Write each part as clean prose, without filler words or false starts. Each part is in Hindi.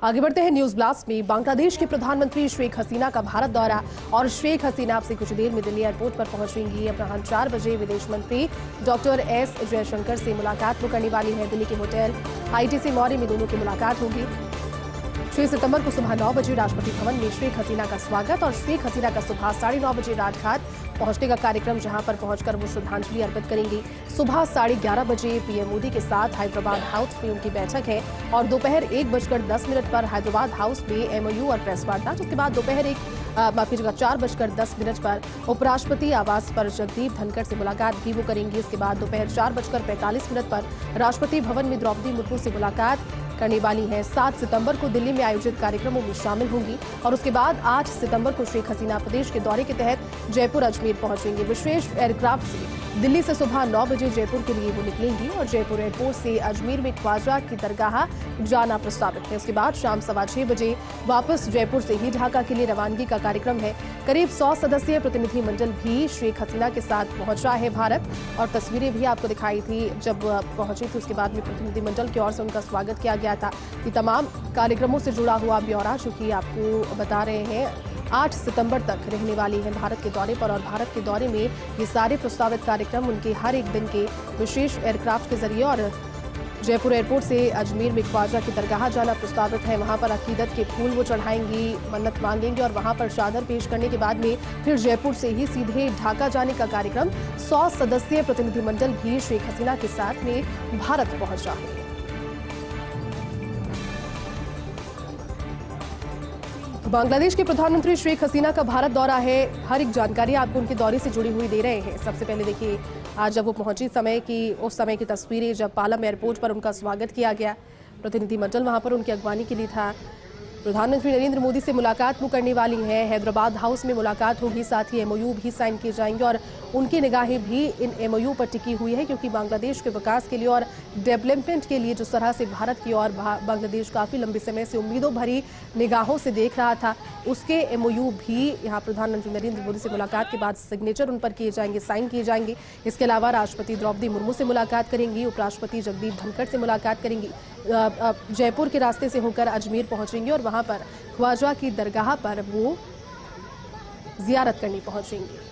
आगे बढ़ते हैं न्यूज ब्लास्ट में। बांग्लादेश के प्रधानमंत्री शेख हसीना का भारत दौरा और शेख हसीना अब से कुछ देर में दिल्ली एयरपोर्ट पर पहुंचेंगी। अपराह्न 4 बजे विदेश मंत्री डॉक्टर एस जयशंकर से मुलाकात वो करने वाली है। दिल्ली के होटल आईटीसी मौर्य में दोनों की मुलाकात होगी। 6 सितंबर को सुबह 9 बजे राष्ट्रपति भवन में शेख हसीना का स्वागत और शेख हसीना का सुबह 9:30 बजे राजघाट पहुंचने का कार्यक्रम, जहां पर पहुंचकर वो श्रद्धांजलि अर्पित करेंगी। सुबह 11:30 बजे पीएम मोदी के साथ हैदराबाद हाउस में उनकी बैठक है और दोपहर 1:10 पर हैदराबाद हाउस में एमओयू और प्रेस वार्ता। उसके बाद दोपहर 4:10 पर उपराष्ट्रपति आवास पर जगदीप धनखड़ से मुलाकात भी वो करेंगी। इसके बाद दोपहर 4:45 पर राष्ट्रपति भवन में द्रौपदी मुर्मू से मुलाकात करने वाली है। 7 सितंबर को दिल्ली में आयोजित कार्यक्रमों में शामिल होंगी और उसके बाद 8 सितंबर को शेख हसीना प्रदेश के दौरे के तहत जयपुर अजमेर पहुंचेंगे। विशेष एयरक्राफ्ट से दिल्ली से सुबह 9 बजे जयपुर के लिए वो निकलेंगी और जयपुर एयरपोर्ट से अजमेर में ख्वाजा की दरगाह जाना प्रस्तावित है। उसके बाद शाम 6:15 बजे वापस जयपुर से ही ढाका के लिए रवानगी का कार्यक्रम है। करीब 100 सदस्यीय प्रतिनिधि मंडल भी शेख हसीना के साथ पहुंचा है भारत और तस्वीरें भी आपको दिखाई थी जब पहुंची थी। उसके बाद में प्रतिनिधि मंडल की ओर से उनका स्वागत किया गया था। ये तमाम कार्यक्रमों से जुड़ा हुआ ब्यौरा जो कि आपको बता रहे हैं 8 सितंबर तक रहने वाली है भारत के दौरे पर और भारत के दौरे में ये सारे प्रस्तावित कार्यक्रम उनके हर एक दिन के विशेष एयरक्राफ्ट के जरिए और जयपुर एयरपोर्ट से अजमेर में ख्वाजा की दरगाह जाना प्रस्तावित है। वहां पर अकीदत के फूल वो चढ़ाएंगी, मन्नत मांगेंगे और वहां पर चादर पेश करने के बाद में फिर जयपुर से ही सीधे ढाका जाने का कार्यक्रम। 100 सदस्यीय प्रतिनिधिमंडल भी शेख हसीना के साथ में भारत पहुंचा है। बांग्लादेश के प्रधानमंत्री शेख हसीना का भारत दौरा है। हर एक जानकारी आपको उनके दौरे से जुड़ी हुई दे रहे हैं। सबसे पहले देखिए आज जब वो पहुंची उस समय की तस्वीरें, जब पालम एयरपोर्ट पर उनका स्वागत किया गया। प्रतिनिधिमंडल वहां पर उनकी अगवानी के लिए था। प्रधानमंत्री नरेंद्र मोदी से मुलाकात वो करने वाली है। हैदराबाद हाउस में मुलाकात होगी, साथ ही एमओयू भी साइन किए जाएंगे और उनकी निगाहें भी इन एमओयू पर टिकी हुई है क्योंकि बांग्लादेश के विकास के लिए और डेवलपमेंट के लिए जिस तरह से भारत की ओर बांग्लादेश काफ़ी लंबे समय से उम्मीदों भरी निगाहों से देख रहा था, उसके एमओयू भी यहाँ प्रधानमंत्री नरेंद्र मोदी से मुलाकात के बाद सिग्नेचर उन पर किए जाएंगे, साइन किए जाएंगे। इसके अलावा राष्ट्रपति द्रौपदी मुर्मू से मुलाकात करेंगी, उपराष्ट्रपति जगदीप धनखड़ से मुलाकात करेंगी, जयपुर के रास्ते से होकर अजमेर पहुंचेंगे और वहां पर ख्वाजा की दरगाह पर वो जियारत करने पहुंचेंगे।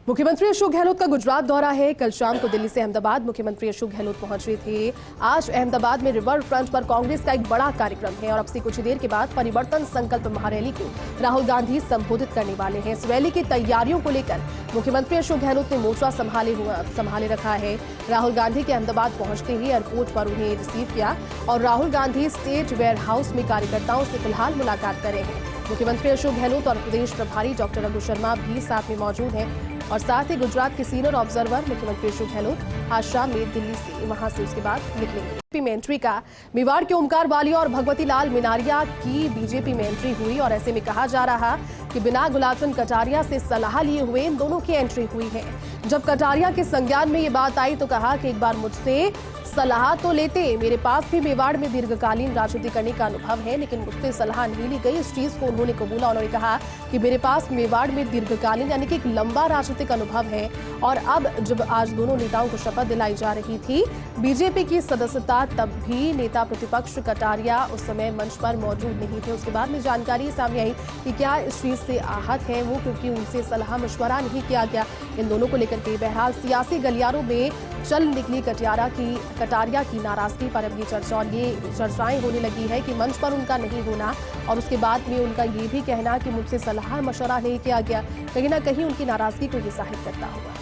मुख्यमंत्री अशोक गहलोत का गुजरात दौरा है। कल शाम को दिल्ली से अहमदाबाद मुख्यमंत्री अशोक गहलोत पहुंचे थे। आज अहमदाबाद में रिवर फ्रंट पर कांग्रेस का एक बड़ा कार्यक्रम है और अब से कुछ देर के बाद परिवर्तन संकल्प महारैली को राहुल गांधी संबोधित करने वाले हैं। इस रैली की तैयारियों को लेकर मुख्यमंत्री अशोक गहलोत ने मोर्चा संभाले रखा है। राहुल गांधी के अहमदाबाद पहुंचते ही एयरपोर्ट पर उन्हें रिसीव किया और Rahul Gandhi state warehouse में कार्यकर्ताओं से फिलहाल मुलाकात कर रहे हैं। मुख्यमंत्री अशोक गहलोत और प्रदेश प्रभारी डॉक्टर रघु शर्मा भी साथ में मौजूद हैं और साथ ही गुजरात के सीनियर ऑब्जर्वर मुख्यमंत्री अशोक गहलोत आज शाम में दिल्ली से वहां से उसके बाद निकलेंगे। बीजेपी में एंट्री का मेवाड़ के ओमकार वालिया और भगवती लाल मिनारिया की बीजेपी में एंट्री हुई और ऐसे में कहा जा रहा कि बिना गुलाबचंद कटारिया से सलाह लिए हुए इन दोनों की एंट्री हुई है। जब कटारिया के संज्ञान में ये बात आई तो कहा कि एक बार मुझसे सलाह तो लेते, मेरे पास भी मेवाड़ में दीर्घकालीन राजनीति करने का अनुभव है, लेकिन मुझसे सलाह नहीं ली गई। इस चीज को उन्होंने कबूला। उन्होंने कहा कि मेरे पास मेवाड़ में दीर्घकालीन यानी कि एक लंबा राजनीतिक अनुभव है। और अब जब आज दोनों नेताओं को शपथ दिलाई जा रही थी बीजेपी की सदस्यता, तब भी नेता प्रतिपक्ष कटारिया उस समय मंच पर मौजूद नहीं थे। उसके बाद में जानकारी सामने आई कि क्या इस चीज से आहत है वो, क्योंकि उनसे सलाह मशवरा नहीं किया गया इन दोनों को लेकर के। बहरहाल सियासी गलियारों में चल निकली कटारिया की नाराजगी पर अब ये चर्चा और ये चर्चाएं होने लगी है कि मंच पर उनका नहीं होना और उसके बाद में उनका ये भी कहना कि मुझसे सलाह मशवरा नहीं किया गया, कहीं ना कहीं उनकी नाराजगी को ये जाहिर करता हुआ।